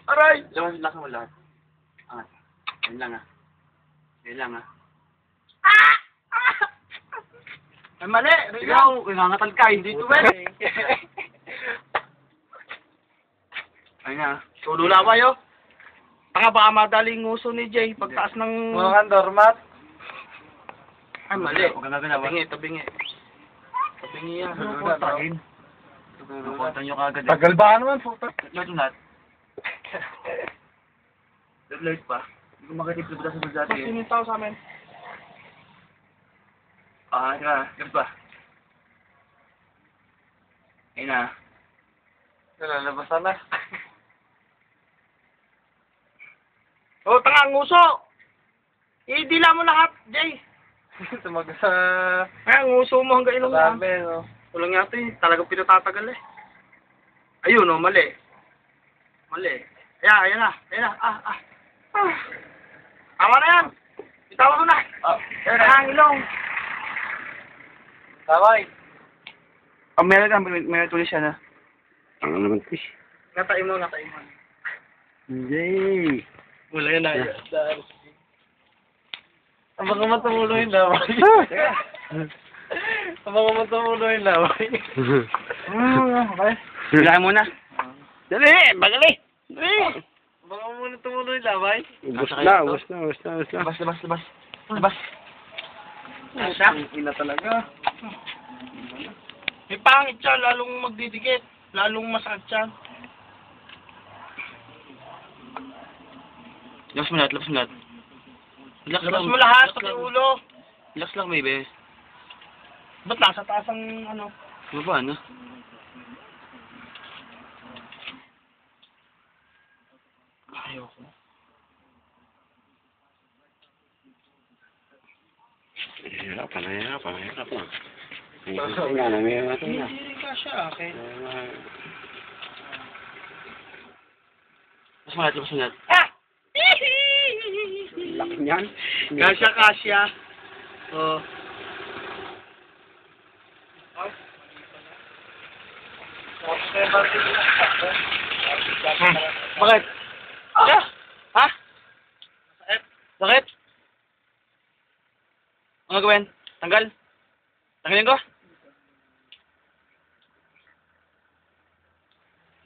Aray! Lakas mo lahat. Angat. Yan lang ah. Yan lang ah. Ay, mali! Ikaw, nangangatal ka, hindi ito eh. Ayun na. Tulo na kayo. Taka baka madaling nguso ni Jay pagtaas ng... Mga dormat. Ay, mali. Huwag kang gagalaw. Tabingi. Tabingi yan. Tagin. Nakuha nyo kagad eh. Tagal ba naman, puta? Lahat yung lahat. Light pa. Hindi ko makatip sa butas sa dati eh. Sino yung tao sa amin? Ah, tira. Ganun pa. Ayun na. Nalalabasan na. Oh, tanga, nguso! Idila mo lahat, Jay. Tumaga sa... Ay, nguso mo hanggang ilong na. Sabi, no? Walang yata eh. Talagang pinatatagal eh. Ayun oh, mali. Mali. Ayan na. Tama na yan. Bitawan mo na. Ayan na ang ilong. Taway. Oh, meron tuloy siya na. Ang naman fish. Ngatain mo. Yay! Wala yan na. Ang mga matumulo yung laway. Ang mga matumulo yung laway. Okay. Sila muna. Dali! Magali! Dali! Ang mga muna tumulo yung laway. Ubus na. Labas. Ina talaga. May pangit siya, lalong magdidikit. Lalong masakit siya. Labas mo lahat. Labas mo lahat, pati ulo. Relax lang, baby. Ba't nasa taas ang ano? Baba, ano? Ayoko. Hirapan na. Hindi rin ka siya, akin. Labas mo lahat. Ah! Laki niyan. Kasya. Oh. Bakit? Ha? Bakit? Ano gawin? Tanggalin ko?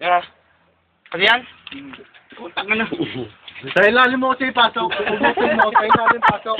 Yeah. Ano yan? Utang na. Sa ilalim mo kasi pasok. Ubusin mo, sa ilalim pasok.